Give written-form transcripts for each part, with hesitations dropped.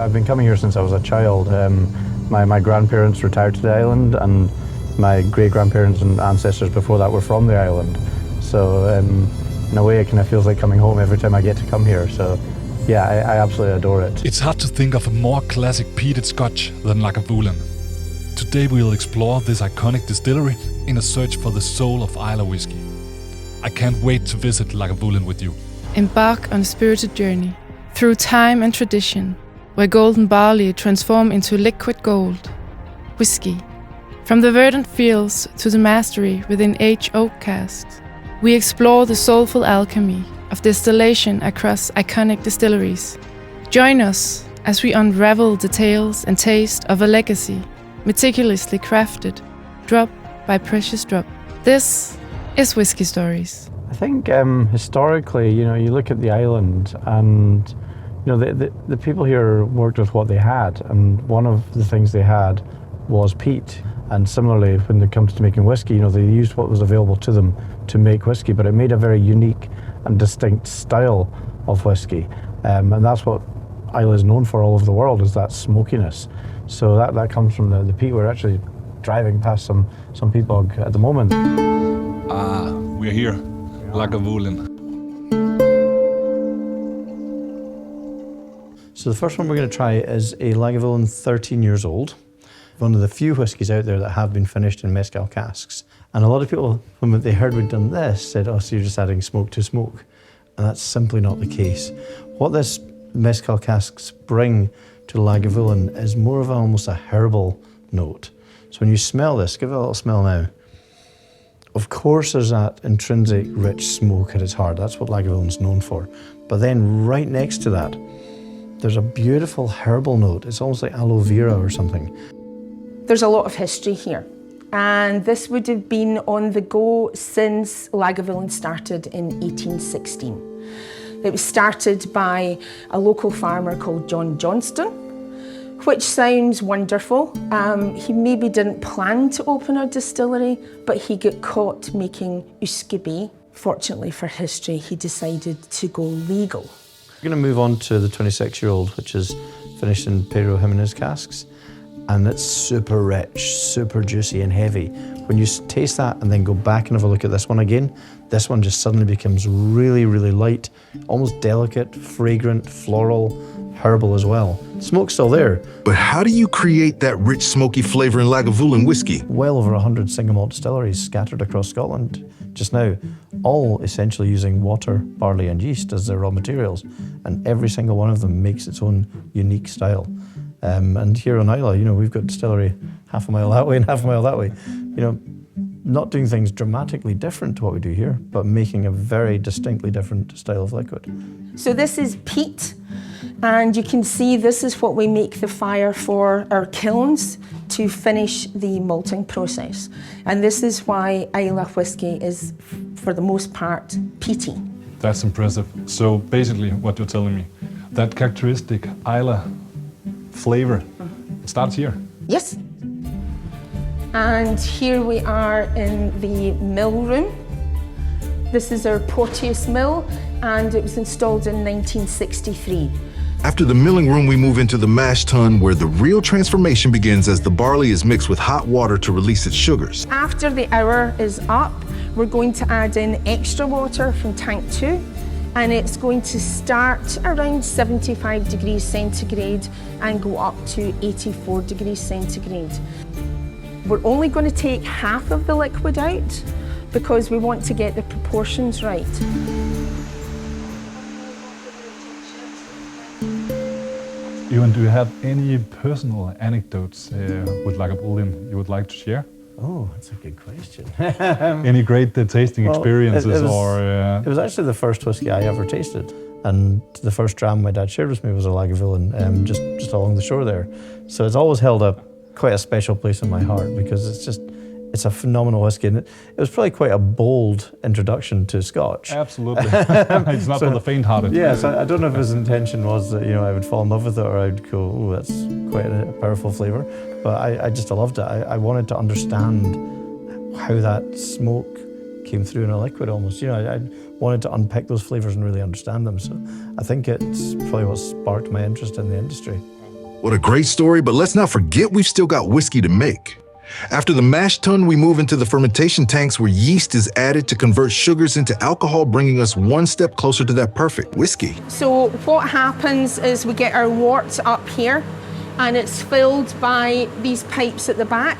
I've been coming here since I was a child. My grandparents retired to the island, and my great-grandparents and ancestors before that were from the island. So in a way it kind of feels like coming home every time I get to come here. So yeah, I absolutely adore it. It's hard to think of a more classic peated Scotch than Lagavulin. Today we'll explore this iconic distillery in a search for the soul of Islay whiskey. I can't wait to visit Lagavulin with you. Embark on a spirited journey through time and tradition, where golden barley transform into liquid gold. Whisky. From the verdant fields to the mastery within aged oak casks, we explore the soulful alchemy of distillation across iconic distilleries. Join us as we unravel the tales and taste of a legacy, meticulously crafted, drop by precious drop. This is Whisky Stories. I think historically, you look at the island and the people here worked with what they had, and one of the things they had was peat. And similarly, when it comes to making whiskey, they used what was available to them to make whiskey, but it made a very unique and distinct style of whiskey. And that's what Islay is known for all over the world, is that smokiness. So that comes from the peat. We're actually driving past some peat bog at the moment. We're here, Lagavulin. So the first one we're going to try is a Lagavulin 13 years old. One of the few whiskies out there that have been finished in mezcal casks. And a lot of people, when they heard we'd done this, said, oh, so you're just adding smoke to smoke. And that's simply not the case. What this mezcal casks bring to Lagavulin is more of almost a herbal note. So when you smell this, give it a little smell now. Of course there's that intrinsic rich smoke at its heart. That's what Lagavulin's known for. But then right next to that, there's a beautiful herbal note. It's almost like aloe vera or something. There's a lot of history here, and this would have been on the go since Lagavulin started in 1816. It was started by a local farmer called John Johnston, which sounds wonderful. He maybe didn't plan to open a distillery, but he got caught making Whisky. Fortunately for history, he decided to go legal. We're going to move on to the 26-year-old, which is finished in Pedro Jimenez casks. And it's super rich, super juicy and heavy. When you taste that and then go back and have a look at this one again, this one just suddenly becomes really, really light, almost delicate, fragrant, floral, herbal as well. Smoke's still there. But how do you create that rich, smoky flavor in Lagavulin whiskey? Well over 100 single malt distilleries scattered across Scotland just now, all essentially using water, barley and yeast as their raw materials. And every single one of them makes its own unique style. And here on Islay, we've got distillery half a mile that way and half a mile that way. Not doing things dramatically different to what we do here, but making a very distinctly different style of liquid. So this is peat, and you can see this is what we make the fire for our kilns to finish the malting process. And this is why Islay whiskey is, for the most part, peaty. That's impressive. So basically what you're telling me, that characteristic Islay flavor, it starts here. Yes. And here we are in the mill room. This is our Porteous mill, and it was installed in 1963. After the milling room, we move into the mash tun, where the real transformation begins as the barley is mixed with hot water to release its sugars. After the hour is up, we're going to add in extra water from tank 2. And it's going to start around 75 degrees centigrade and go up to 84 degrees centigrade. We're only going to take half of the liquid out because we want to get the proportions right. Ewan, do you have any personal anecdotes with Lagavulin you would like to share? Oh, that's a good question. Any great tasting experiences? It was actually the first whiskey I ever tasted. And the first dram my dad shared with me was a Lagavulin, just along the shore there. So it's always held up quite a special place in my heart because it's a phenomenal whiskey. And it was probably quite a bold introduction to Scotch. Absolutely. It's not for the faint-hearted. Yes, I don't know if his intention was that I would fall in love with it or I'd go, oh, that's quite a powerful flavour. But I just loved it. I wanted to understand how that smoke came through in a liquid almost. I wanted to unpick those flavours and really understand them. So I think it's probably what sparked my interest in the industry. What a great story, but let's not forget we've still got whiskey to make. After the mash tun, we move into the fermentation tanks where yeast is added to convert sugars into alcohol, bringing us one step closer to that perfect whiskey. So what happens is we get our wort up here and it's filled by these pipes at the back.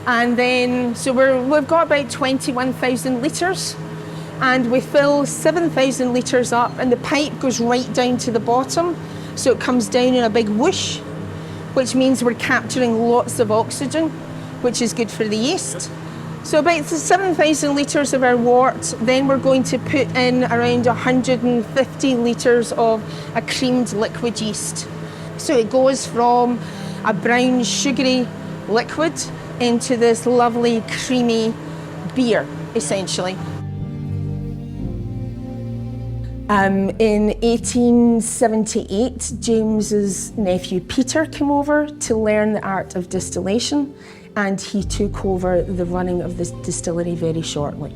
And then, so we've got about 21,000 litres and we fill 7,000 litres up and the pipe goes right down to the bottom. So it comes down in a big whoosh, which means we're capturing lots of oxygen, which is good for the yeast. So about 7,000 litres of our wort, then we're going to put in around 150 litres of a creamed liquid yeast. So it goes from a brown sugary liquid into this lovely creamy beer, essentially. In 1878, James's nephew Peter came over to learn the art of distillation, and he took over the running of this distillery very shortly.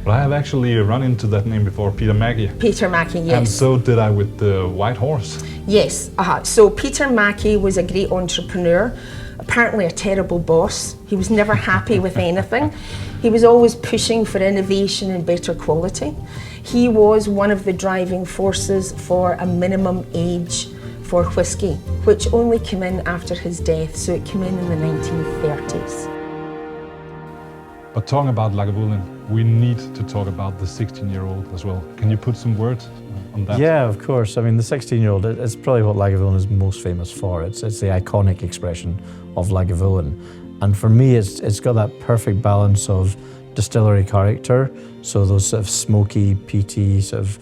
Well, I have actually run into that name before, Peter Mackey. Peter Mackey, yes. And so did I with the White Horse. Yes, so Peter Mackey was a great entrepreneur, apparently a terrible boss. He was never happy with anything. He was always pushing for innovation and better quality. He was one of the driving forces for a minimum age for whiskey, which only came in after his death, so it came in the 1930s. But talking about Lagavulin, we need to talk about the 16-year-old as well. Can you put some words on that? Yeah, of course. I mean, the 16-year-old, it's probably what Lagavulin is most famous for. It's the iconic expression of Lagavulin. And for me, it's got that perfect balance of distillery character, so those sort of smoky, peaty, sort of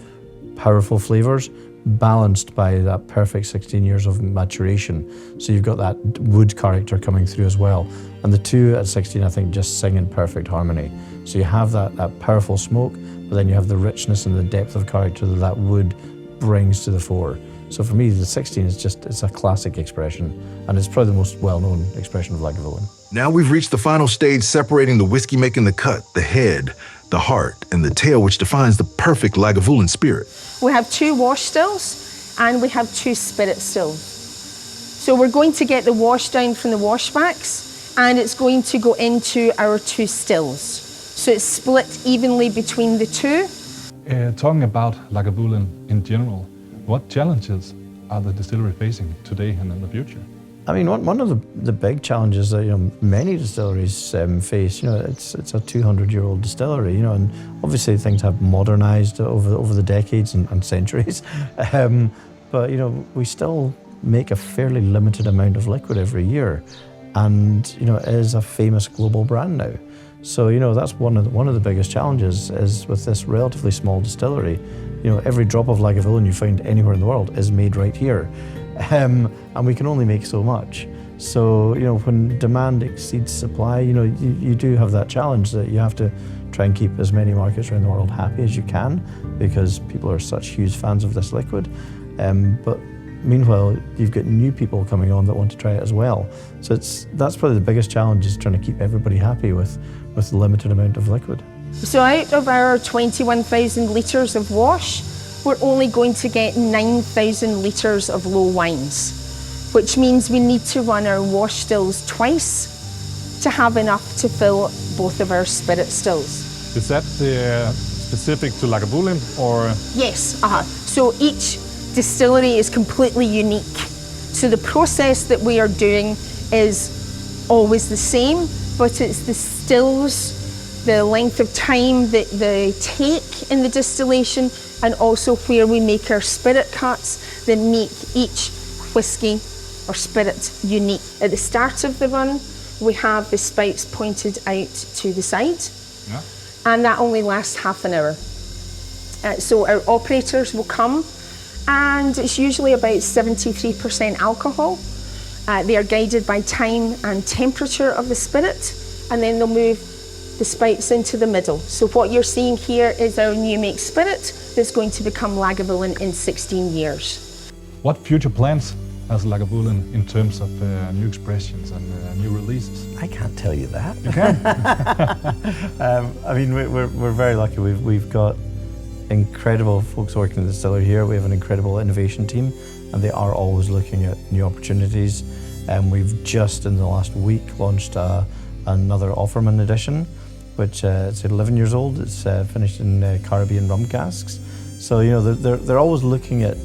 powerful flavours, balanced by that perfect 16 years of maturation. So you've got that wood character coming through as well. And the two at 16, I think, just sing in perfect harmony. So you have that powerful smoke, but then you have the richness and the depth of character that wood brings to the fore. So for me, the 16 is it's a classic expression, and it's probably the most well-known expression of Lagavulin. Now we've reached the final stage separating the whiskey making the cut, the head, the heart, and the tail, which defines the perfect Lagavulin spirit. We have 2 wash stills and we have 2 spirit stills. So we're going to get the wash down from the washbacks and it's going to go into our 2 stills. So it's split evenly between the 2. Talking about Lagavulin in general, what challenges are the distillery facing today and in the future? I mean, one of the big challenges that many distilleries face, it's a 200-year-old distillery, and obviously things have modernised over the decades and centuries, but we still make a fairly limited amount of liquid every year, and it is a famous global brand now. So that's one of the biggest challenges is with this relatively small distillery. Every drop of Lagavulin you find anywhere in the world is made right here. And we can only make so much. So, when demand exceeds supply, you do have that challenge that you have to try and keep as many markets around the world happy as you can because people are such huge fans of this liquid. But meanwhile, you've got new people coming on that want to try it as well. So that's probably the biggest challenge is trying to keep everybody happy with the limited amount of liquid. So out of our 21,000 litres of wash, we're only going to get 9,000 litres of low wines, which means we need to run our wash stills twice to have enough to fill both of our spirit stills. Is that specific to Lagavulin or? Yes, so each distillery is completely unique. So the process that we are doing is always the same, but it's the stills, the length of time that they take in the distillation, and also where we make our spirit cuts that make each whiskey or spirit unique. At the start of the run, we have the spouts pointed out to the side, and that only lasts half an hour. So our operators will come, and it's usually about 73% alcohol. They are guided by time and temperature of the spirit, and then they'll move the spouts into the middle. So what you're seeing here is our new make spirit that's going to become Lagavulin in 16 years. What future plans has Lagavulin in terms of new expressions and new releases? I can't tell you that. You can? I mean, we're very lucky. We've got incredible folks working in the distillery here. We have an incredible innovation team and they are always looking at new opportunities. And we've just in the last week launched another Offerman edition, which it's 11 years old. It's finished in Caribbean rum casks. So they're always looking at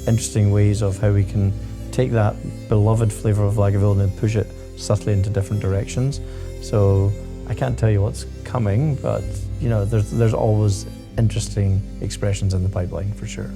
interesting ways of how we can take that beloved flavour of Lagavulin and push it subtly into different directions. So I can't tell you what's coming, but there's always interesting expressions in the pipeline for sure.